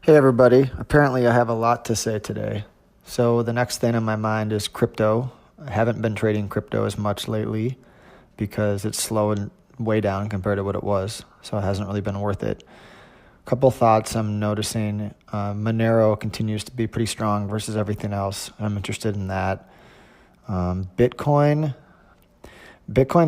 Hey everybody, apparently I have a lot to say today. So the next thing on my mind is crypto. I haven't been trading crypto as much lately because it's slowed way down compared to what it was, so it hasn't really been worth it. Couple thoughts I'm noticing. Monero continues to be pretty strong versus everything else. I'm interested in that. Bitcoin's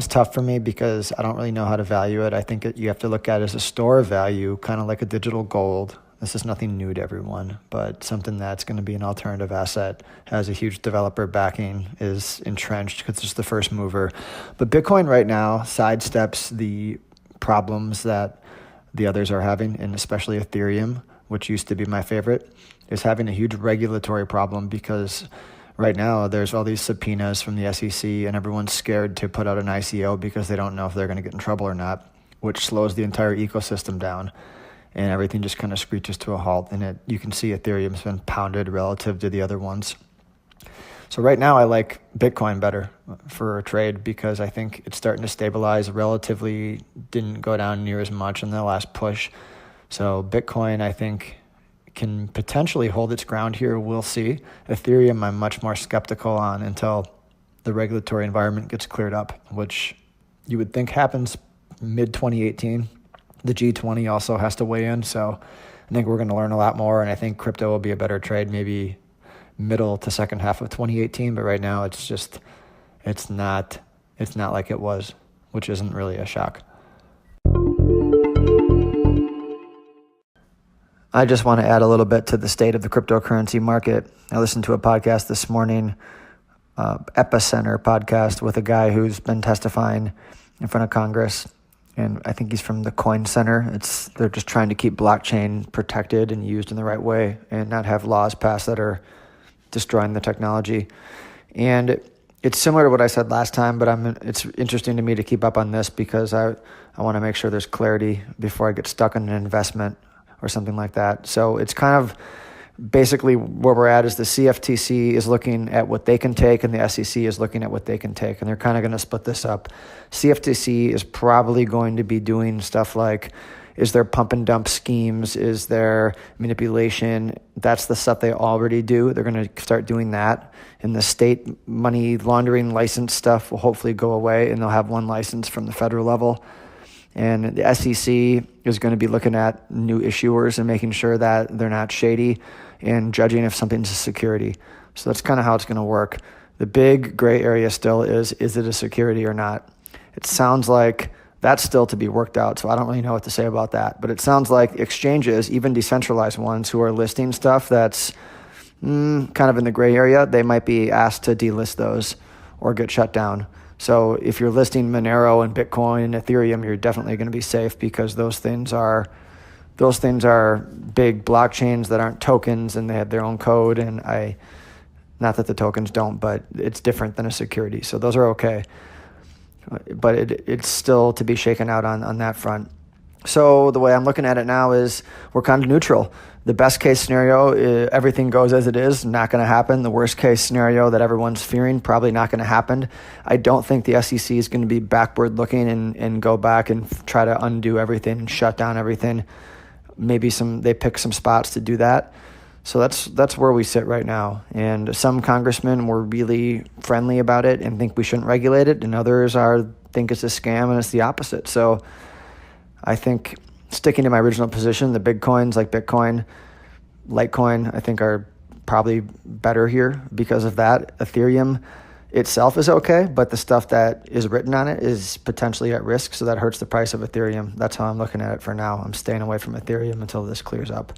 tough for me because I don't really know how to value it. I think you have to look at it as a store of value, kind of like a digital gold. This is nothing new to everyone, but something that's going to be an alternative asset, has a huge developer backing, is entrenched because it's the first mover. But Bitcoin right now sidesteps the problems that the others are having, and especially Ethereum, which used to be my favorite, is having a huge regulatory problem because right now there's all these subpoenas from the SEC and everyone's scared to put out an ICO because they don't know if they're going to get in trouble or not, which slows the entire ecosystem down. And everything just kind of screeches to a halt. And you can see Ethereum's been pounded relative to the other ones. So right now I like Bitcoin better for a trade because I think it's starting to stabilize, relatively didn't go down near as much in the last push. So Bitcoin, I think, can potentially hold its ground here. We'll see. Ethereum, I'm much more skeptical on until the regulatory environment gets cleared up, which you would think happens mid-2018. The G20 also has to weigh in, so I think we're going to learn a lot more, and I think crypto will be a better trade maybe middle to second half of 2018, but right now it's not like it was, which isn't really a shock. I just want to add a little bit to the state of the cryptocurrency market. I listened to a podcast this morning, Epicenter podcast, with a guy who's been testifying in front of Congress. And I think he's from the Coin Center. They're just trying to keep blockchain protected and used in the right way and not have laws passed that are destroying the technology. And it's similar to what I said last time, but it's interesting to me to keep up on this because I want to make sure there's clarity before I get stuck in an investment or something like that. So it's kind of basically where we're at is the CFTC is looking at what they can take and the SEC is looking at what they can take. And they're kind of going to split this up. CFTC is probably going to be doing stuff like, is there pump and dump schemes? Is there manipulation? That's the stuff they already do. They're going to start doing that. And the state money laundering license stuff will hopefully go away and they'll have one license from the federal level. And the SEC is going to be looking at new issuers and making sure that they're not shady and judging if something's a security. So that's kind of how it's going to work. The big gray area still is it a security or not? It sounds like that's still to be worked out, so I don't really know what to say about that. But it sounds like exchanges, even decentralized ones who are listing stuff that's kind of in the gray area, they might be asked to delist those or get shut down. So if you're listing Monero and Bitcoin and Ethereum, you're definitely going to be safe because those things are big blockchains that aren't tokens and they have their own code. And not that the tokens don't, but it's different than a security. So those are okay. But it's still to be shaken out on that front. So the way I'm looking at it now is we're kind of neutral. The best case scenario, everything goes as it is, not going to happen. The worst case scenario that everyone's fearing, probably not going to happen. I don't think the SEC is going to be backward looking and go back and try to undo everything and shut down everything. Maybe they pick some spots to do that. So that's where we sit right now. And some congressmen were really friendly about it and think we shouldn't regulate it, and others think it's a scam and it's the opposite. So I think sticking to my original position, the big coins like Bitcoin, Litecoin, I think are probably better here because of that. Ethereum itself is okay, but the stuff that is written on it is potentially at risk, so that hurts the price of Ethereum. That's how I'm looking at it for now. I'm staying away from Ethereum until this clears up.